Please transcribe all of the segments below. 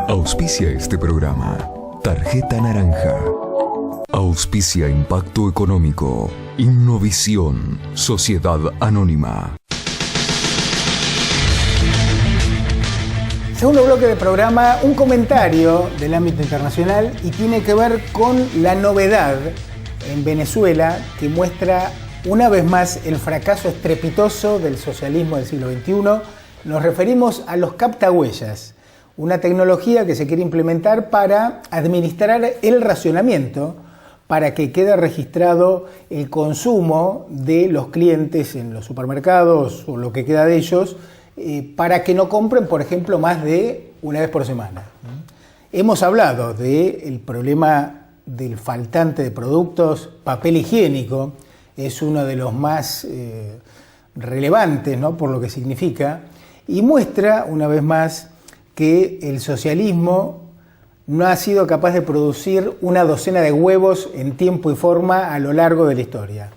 Auspicia este programa Tarjeta Naranja. Auspicia Impacto Económico. Innovisión. Sociedad Anónima. Segundo bloque del programa, un comentario del ámbito internacional y tiene que ver con la novedad en Venezuela que muestra una vez más el fracaso estrepitoso del socialismo del siglo XXI. Nos referimos a los captahuellas, una tecnología que se quiere implementar para administrar el racionamiento, para que quede registrado el consumo de los clientes en los supermercados o lo que queda de ellos, para que no compren, por ejemplo, más de una vez por semana. Hemos hablado del problema del faltante de productos. Papel higiénico es uno de los más relevantes, ¿no?, por lo que significa, y muestra una vez más que el socialismo no ha sido capaz de producir una docena de huevos en tiempo y forma a lo largo de la historia.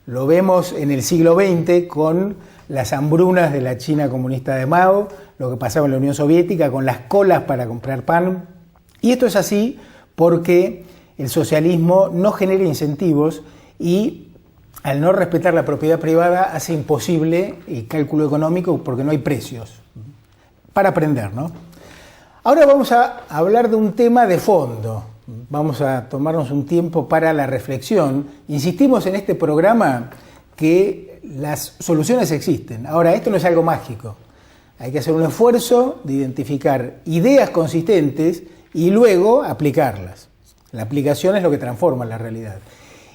Lo vemos en el siglo XX con las hambrunas de la China comunista de Mao, lo que pasaba en la Unión Soviética con las colas para comprar pan. Y esto es así porque el socialismo no genera incentivos y al no respetar la propiedad privada hace imposible el cálculo económico porque no hay precios. Para aprender, ¿no? Ahora vamos a hablar de un tema de fondo. Vamos a tomarnos un tiempo para la reflexión. Insistimos en este programa que las soluciones existen. Ahora, esto no es algo mágico. Hay que hacer un esfuerzo de identificar ideas consistentes y luego aplicarlas. La aplicación es lo que transforma la realidad.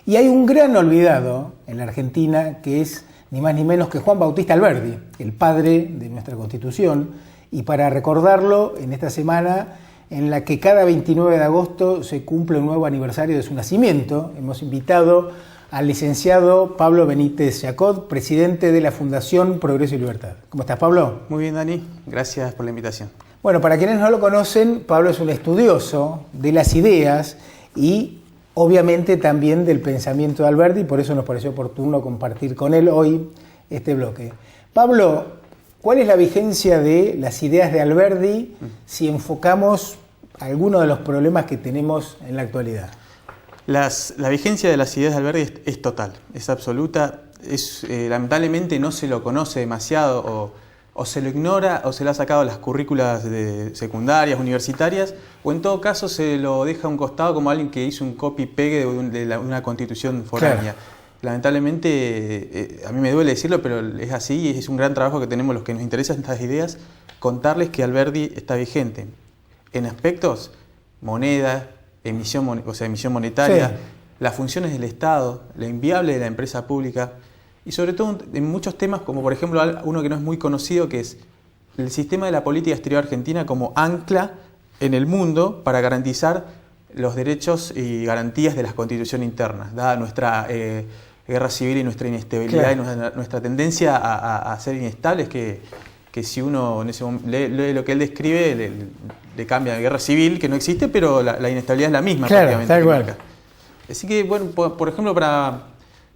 Y hay un gran olvidado en la Argentina que es ni más ni menos que Juan Bautista Alberdi, el padre de nuestra Constitución. Y para recordarlo, en esta semana en la que cada 29 de agosto se cumple un nuevo aniversario de su nacimiento, hemos invitado al licenciado Pablo Benítez Jacot, presidente de la Fundación Progreso y Libertad. ¿Cómo estás, Pablo? Muy bien, Dani. Gracias por la invitación. Bueno, para quienes no lo conocen, Pablo es un estudioso de las ideas y obviamente también del pensamiento de Alberdi, y por eso nos pareció oportuno compartir con él hoy este bloque. Pablo, ¿cuál es la vigencia de las ideas de Alberdi si enfocamos algunos de los problemas que tenemos en la actualidad? La vigencia de las ideas de Alberdi es total, es absoluta. Lamentablemente no se lo conoce demasiado o se lo ignora o se le ha sacado las currículas de secundarias, universitarias, o en todo caso se lo deja a un costado como alguien que hizo un copy-pegue de una constitución foránea. Claro. Lamentablemente, a mí me duele decirlo, pero es así y es un gran trabajo que tenemos los que nos interesan estas ideas, contarles que Alberdi está vigente en aspectos moneda, emisión monetaria, sí, las funciones del Estado, lo inviable de la empresa pública y sobre todo en muchos temas como por ejemplo uno que no es muy conocido, que es el sistema de la política exterior argentina como ancla en el mundo para garantizar los derechos y garantías de la constitución interna, dada nuestra guerra civil y nuestra inestabilidad, claro, y nuestra tendencia a ser inestables, que si uno en ese momento lee lo que él describe, le cambia a guerra civil, que no existe, pero la inestabilidad es la misma, claro, prácticamente. Tal cual. Así que, bueno, por ejemplo, para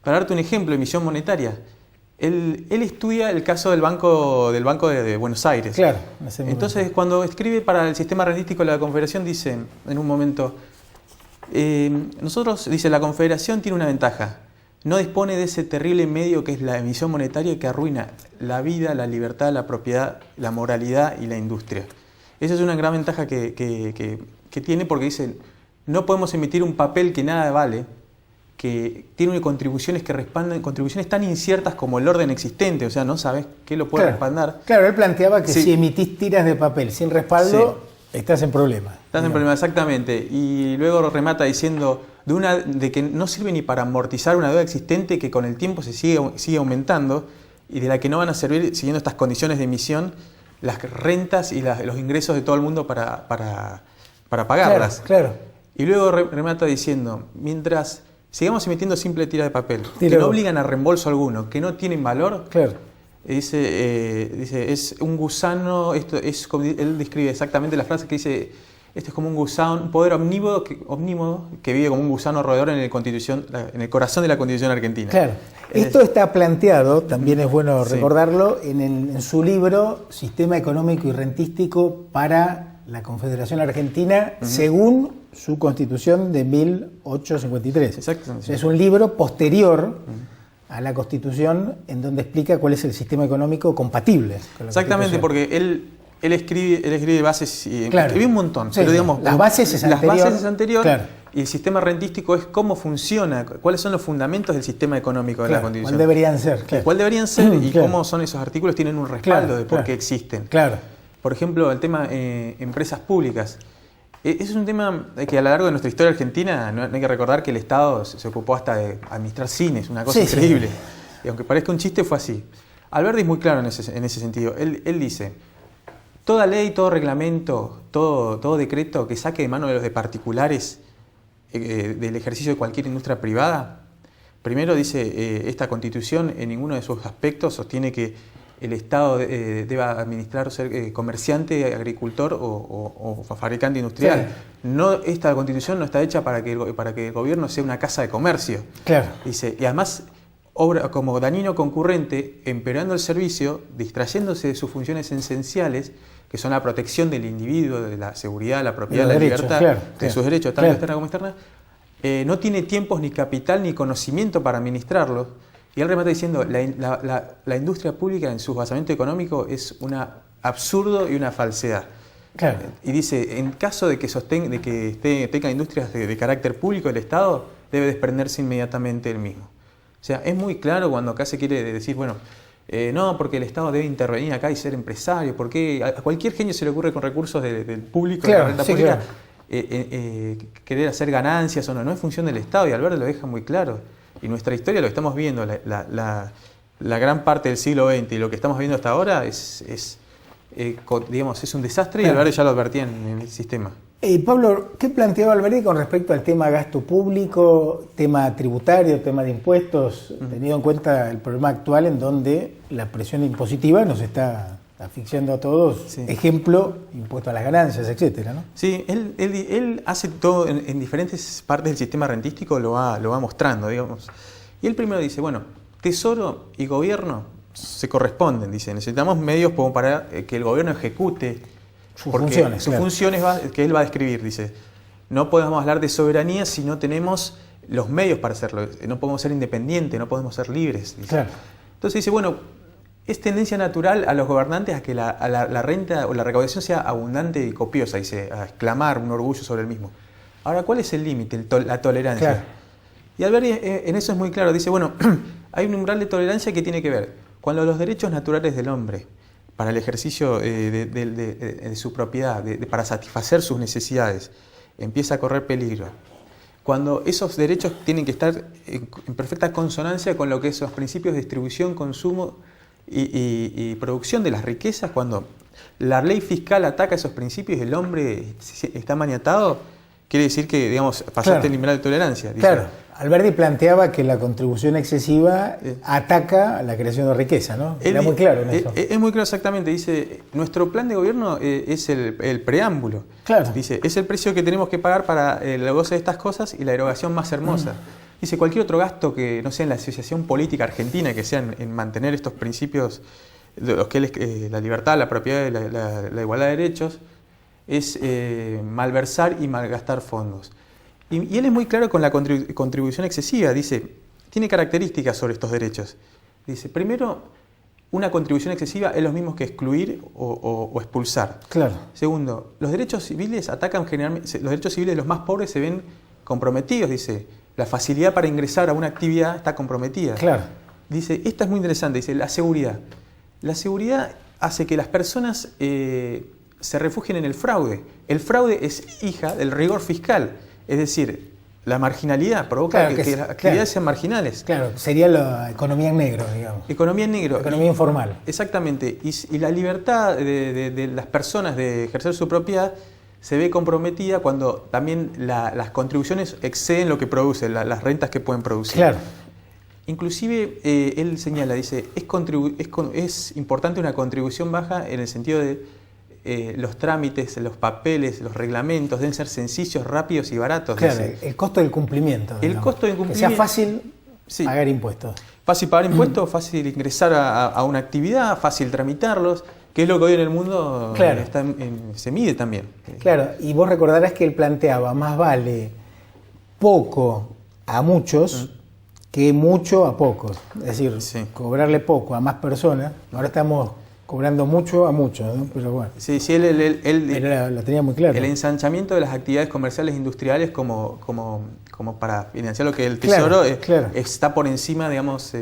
darte un ejemplo, emisión monetaria, él estudia el caso del Banco de Buenos Aires. Claro. Entonces, cuando escribe para el sistema rentístico de la Confederación, dice en un momento, la Confederación tiene una ventaja, no dispone de ese terrible medio que es la emisión monetaria que arruina la vida, la libertad, la propiedad, la moralidad y la industria. Esa es una gran ventaja que tiene porque dice, no podemos emitir un papel que nada vale, que tiene contribuciones que respaldan, contribuciones tan inciertas como el orden existente, o sea, no sabes qué lo puede respaldar. Claro, él planteaba que sí, si emitís tiras de papel sin respaldo, sí, estás en problema. Estás en problema, exactamente. Y luego remata diciendo de que no sirve ni para amortizar una deuda existente que con el tiempo se sigue aumentando y de la que no van a servir, siguiendo estas condiciones de emisión, las rentas y los ingresos de todo el mundo para pagarlas. Claro. Y luego remata diciendo, mientras sigamos emitiendo simple tira de papel, que no obligan a reembolso alguno, que no tienen valor, claro, dice, es un gusano, él describe exactamente la frase que dice, esto es como un gusano, un poder omnímodo que vive como un gusano roedor en el corazón de la Constitución argentina. Claro. Esto está planteado, también es bueno recordarlo, en su libro Sistema Económico y Rentístico para la Confederación Argentina según su Constitución de 1853. Exactamente. O sea, es un libro posterior a la Constitución en donde explica cuál es el sistema económico compatible con la Exactamente, Constitución. porque él escribe bases, y Claro. escribe un montón, Sí, pero digamos, las bases es anterior. Claro. Y el sistema rentístico es cómo funciona, cuáles son los fundamentos del sistema económico de la Claro, Constitución. ¿cuál deberían ser? Claro. ¿Cuál deberían ser y Claro. cómo son esos artículos? Tienen un respaldo Claro, de por claro. qué existen. Claro. Por ejemplo, el tema empresas públicas. Ese es un tema que a lo largo de nuestra historia argentina no hay que recordar que el Estado se ocupó hasta de administrar cines, una cosa Sí, increíble. sí. Y aunque parezca un chiste, fue así. Alberti es muy claro en ese sentido. Él dice, toda ley, todo reglamento, todo decreto que saque de mano de los de particulares del ejercicio de cualquier industria privada, primero dice, esta Constitución en ninguno de sus aspectos sostiene que el Estado deba administrar o ser comerciante, agricultor o fabricante industrial. Sí. No, esta Constitución no está hecha para que el gobierno sea una casa de comercio. Claro. Dice, y además obra como dañino concurrente, empeorando el servicio, distrayéndose de sus funciones esenciales, que son la protección del individuo, de la seguridad, la propiedad, la libertad, de sus derechos, tanto externa como externa, no tiene tiempos, ni capital, ni conocimiento para administrarlos. Y él remata diciendo, la industria pública en su basamento económico es un absurdo y una falsedad. Claro. Y dice, en caso de que tenga industrias de carácter público, el Estado debe desprenderse inmediatamente del mismo. O sea, es muy claro cuando acá se quiere decir, bueno, no, porque el Estado debe intervenir acá y ser empresario, porque a cualquier genio se le ocurre con recursos del público, Claro, de la renta sí, pública, claro. querer hacer ganancias o no es función del Estado, y Alberti lo deja muy claro. Y nuestra historia, lo que estamos viendo, la gran parte del siglo XX y lo que estamos viendo hasta ahora es un desastre, y Alberti ya lo advertía en el sistema. Pablo, ¿qué planteaba Alberti con respecto al tema gasto público, tema tributario, tema de impuestos, tenido en cuenta el problema actual en donde la presión impositiva nos está asfixiando a todos? Sí. Ejemplo, impuesto a las ganancias, etcétera, ¿no? Sí, él hace todo en diferentes partes del sistema rentístico, lo va mostrando, digamos. Y él primero dice, bueno, Tesoro y gobierno se corresponden, dice, necesitamos medios como para que el gobierno ejecute Sus funciones, sus claro. funciones que él va a describir, dice. No podemos hablar de soberanía si no tenemos los medios para hacerlo. No podemos ser independientes, no podemos ser libres, dice. Claro. Entonces dice, bueno, es tendencia natural a los gobernantes a que la renta o la recaudación sea abundante y copiosa, dice, a exclamar un orgullo sobre el mismo. Ahora, ¿cuál es el límite? La tolerancia. Claro. Y Alberti en eso es muy claro. Dice, bueno, hay un umbral de tolerancia que tiene que ver cuando los derechos naturales del hombre para el ejercicio de su propiedad, para satisfacer sus necesidades, empieza a correr peligro. Cuando esos derechos tienen que estar en perfecta consonancia con lo que son los principios de distribución, consumo y producción de las riquezas, cuando la ley fiscal ataca esos principios y el hombre está maniatado, quiere decir que, digamos, pasaste el umbral de tolerancia. Dice. Claro. Alberti planteaba que la contribución excesiva ataca la creación de riqueza, ¿no? Era muy claro en eso. Es muy claro exactamente. Dice, nuestro plan de gobierno es el preámbulo. Claro. Dice, es el precio que tenemos que pagar para el goce de estas cosas y la erogación más hermosa. Dice, cualquier otro gasto que no sea en la asociación política argentina, que sea en mantener estos principios, de los que es la libertad, la propiedad y la igualdad de derechos, es malversar y malgastar fondos. Y él es muy claro con la contribución excesiva. Dice, tiene características sobre estos derechos. Dice, primero, una contribución excesiva es lo mismo que excluir o expulsar. Claro. Segundo, los derechos civiles atacan generalmente, los derechos civiles de los más pobres se ven comprometidos. Dice, la facilidad para ingresar a una actividad está comprometida. Claro. Dice, esta es muy interesante, dice, la seguridad. La seguridad hace que las personas se refugien en el fraude. El fraude es hija del rigor fiscal. Es decir, la marginalidad provoca que las actividades sean marginales. Claro, sería la economía en negro, digamos. Economía en negro. Economía informal. Exactamente. Y la libertad de las personas de ejercer su propiedad se ve comprometida cuando también las contribuciones exceden lo que producen, las rentas que pueden producir. Claro. Inclusive, él señala, dice, es importante una contribución baja en el sentido de los trámites, los papeles, los reglamentos deben ser sencillos, rápidos y baratos. Claro, dice. el costo del cumplimiento. El costo del cumplimiento. Que sea fácil Sí. pagar impuestos. Fácil pagar impuestos, fácil ingresar a una actividad, fácil tramitarlos. que es lo que hoy en el mundo Claro. se mide también. Claro, y vos recordarás que él planteaba, más vale poco a muchos que mucho a pocos. Es decir, Sí. cobrarle poco a más personas. Ahora estamos cobrando mucho a muchos, ¿no? Pero bueno, Sí, sí, él lo tenía muy claro. el ensanchamiento de las actividades comerciales e industriales como para financiar lo que el Claro, Tesoro claro. está por encima, digamos,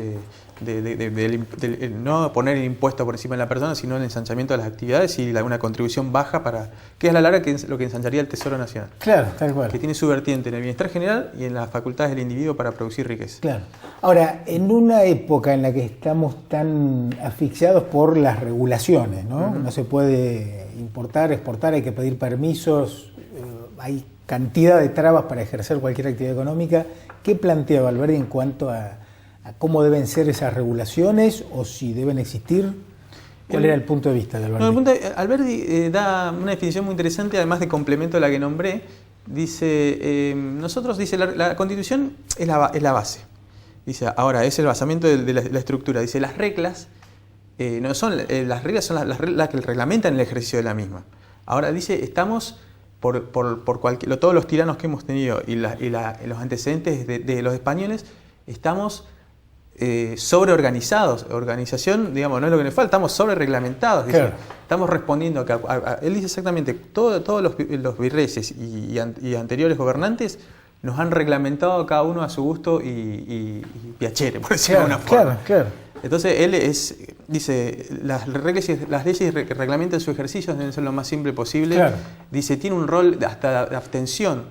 del no poner el impuesto por encima de la persona, sino el ensanchamiento de las actividades y una contribución baja que es a la larga lo que ensancharía el Tesoro Nacional, Claro, tal cual. que tiene su vertiente en el bienestar general y en las facultades del individuo para producir riqueza. Claro. Ahora, en una época en la que estamos tan asfixiados por las regulaciones, ¿no? No se puede importar, exportar, hay que pedir permisos, hay cantidad de trabas para ejercer cualquier actividad económica. ¿Qué plantea Alberdi en cuanto a cómo deben ser esas regulaciones o si deben existir? ¿Cuál era el punto de vista de Alberdi? Alberdi da una definición muy interesante, además de complemento a la que nombré. Dice, la Constitución es la base. Dice, ahora es el basamiento de la estructura. Dice, las reglas no son las reglas, son las reglas que reglamentan el ejercicio de la misma. Ahora dice, estamos por todos los tiranos que hemos tenido y los antecedentes de los españoles, estamos sobreorganizados. Organización, digamos, no es lo que nos falta, estamos sobrereglamentados. Claro. Estamos respondiendo él dice exactamente, todos los virreyes y anteriores gobernantes nos han reglamentado cada uno a su gusto y piacere, por decirlo de alguna forma. Claro. Entonces él dice, las leyes que reglamentan su ejercicio deben ser lo más simple posible. Claro. Dice, tiene un rol hasta de abstención,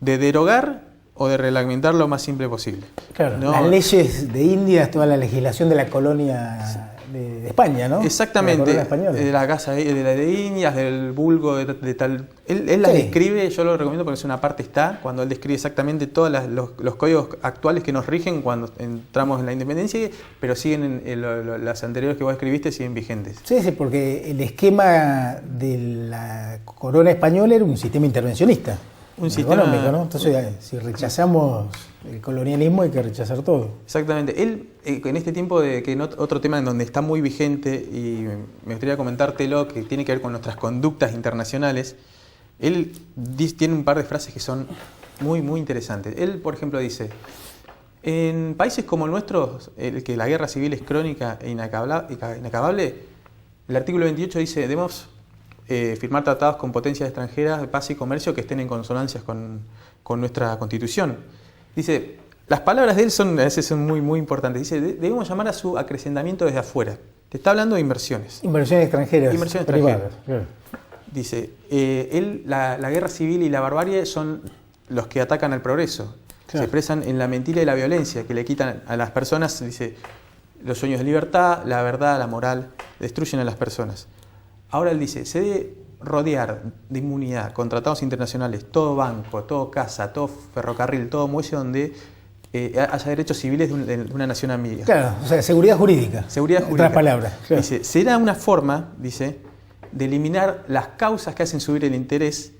de derogar o de reglamentar lo más simple posible. Claro, No, las leyes de Indias, toda la legislación de la colonia de España, ¿no? exactamente, De la colonia española. de la casa de Indias, del vulgo, de tal. Él las Sí. describe, yo lo recomiendo porque es una parte cuando él describe exactamente todos los códigos actuales que nos rigen cuando entramos en la independencia, pero siguen las anteriores que vos escribiste, siguen vigentes. Sí, porque el esquema de la corona española era un sistema intervencionista. Un sistema económico, ¿no? Entonces, si rechazamos el colonialismo, hay que rechazar todo. Exactamente. Él, en este tiempo otro tema en donde está muy vigente, y me gustaría comentártelo, que tiene que ver con nuestras conductas internacionales, él tiene un par de frases que son muy, muy interesantes. Él, por ejemplo, dice, en países como el nuestro, que la guerra civil es crónica e inacabable, el artículo 28 dice, debemos firmar tratados con potencias extranjeras de paz y comercio que estén en consonancias con nuestra Constitución. Dice, las palabras de él a veces son muy, muy importantes. Dice, debemos llamar a su acrecentamiento desde afuera. Te está hablando de inversiones. Inversiones extranjeras. Inversiones privadas. extranjeras. Dice, la guerra civil y la barbarie son los que atacan al progreso. Claro. Se expresan en la mentira y la violencia, que le quitan a las personas, dice, los sueños de libertad, la verdad, la moral, destruyen a las personas. Ahora él dice, se debe rodear de inmunidad con tratados internacionales todo banco, todo casa, todo ferrocarril, todo muelle donde haya derechos civiles de una nación amiga. Claro, o sea, seguridad jurídica. Seguridad En jurídica. otras palabras. Claro. Dice, será una forma, dice, de eliminar las causas que hacen subir el interés,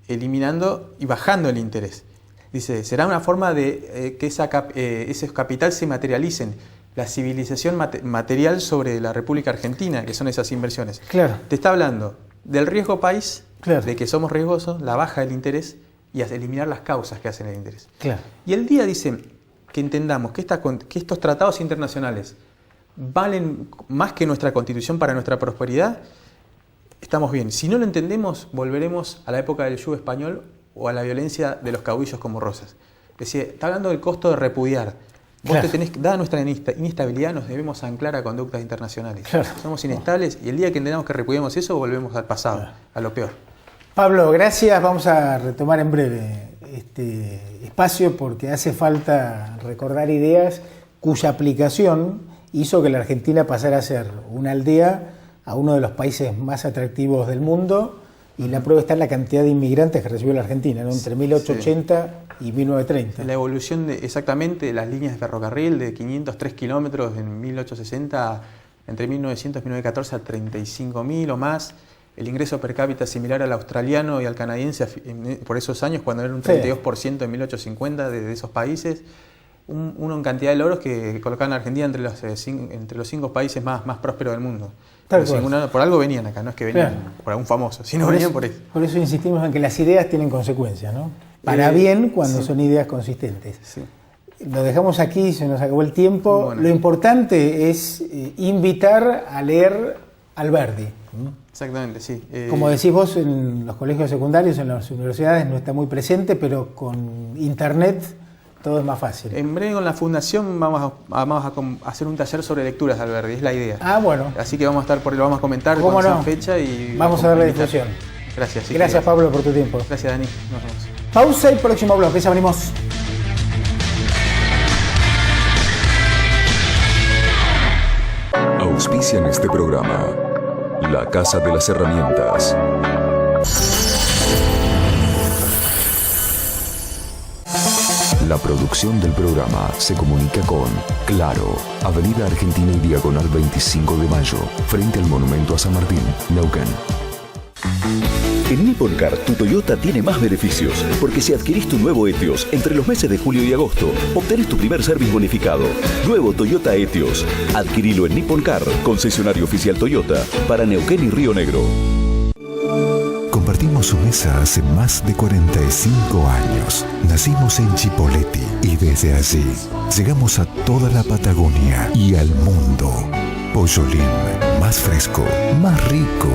eliminando y bajando el interés. Dice, será una forma de que esos capitales se materialicen. La civilización material sobre la República Argentina, que son esas inversiones. Claro. Te está hablando del riesgo país, Claro. de que somos riesgosos, la baja del interés y eliminar las causas que hacen el interés. Claro. Y el día dice que entendamos que estos tratados internacionales valen más que nuestra Constitución para nuestra prosperidad, estamos bien. Si no lo entendemos, volveremos a la época del yugo español o a la violencia de los caudillos como Rosas. Es decir, está hablando del costo de repudiar. Claro. Dada nuestra inestabilidad, nos debemos anclar a conductas internacionales. Claro. Somos inestables y el día que entendamos que repudiemos eso, volvemos al pasado, Claro. a lo peor. Pablo, gracias. Vamos a retomar en breve este espacio porque hace falta recordar ideas cuya aplicación hizo que la Argentina pasara a ser una aldea a uno de los países más atractivos del mundo, y la prueba está en la cantidad de inmigrantes que recibió la Argentina, ¿no? Entre 1880 y 1930. La evolución exactamente de las líneas de ferrocarril de 503 kilómetros en 1860, entre 1900 y 1914 a 35.000 o más. El ingreso per cápita similar al australiano y al canadiense por esos años, cuando era un 32% en 1850 de esos países. uno en cantidad de logros que colocaban a Argentina entre los 5 países más prósperos del mundo. Por algo venían acá, no es que venían por algún famoso, sino venían por eso. Por eso insistimos en que las ideas tienen consecuencias, ¿no? Para bien cuando son ideas consistentes. Sí. Lo dejamos aquí, se nos acabó el tiempo. Bueno. Lo importante es invitar a leer Alberdi. Exactamente, sí. Como decís vos, en los colegios secundarios, en las universidades no está muy presente, pero con internet todo es más fácil. En breve con la fundación vamos a hacer un taller sobre lecturas de Alberdi, es la idea. Ah, bueno. Así que vamos a estar lo vamos a comentar con esa fecha y vamos a darle difusión. Gracias. Sí, gracias Pablo por tu tiempo. Gracias Dani, nos vemos. Pausa y próximo bloque, ya venimos. Auspician este programa La Casa de las Herramientas. La producción del programa se comunica con Claro, Avenida Argentina y Diagonal 25 de Mayo, frente al Monumento a San Martín, Neuquén. En Nippon Car, tu Toyota tiene más beneficios, porque si adquirís tu nuevo Etios entre los meses de julio y agosto, obtenés tu primer service bonificado. Nuevo Toyota Etios. Adquirilo en Nippon Car, concesionario oficial Toyota, para Neuquén y Río Negro. Compartimos su mesa hace más de 45 años. Nacimos en Chipoleti y desde allí llegamos a toda la Patagonia y al mundo. Pollolín, más fresco, más rico.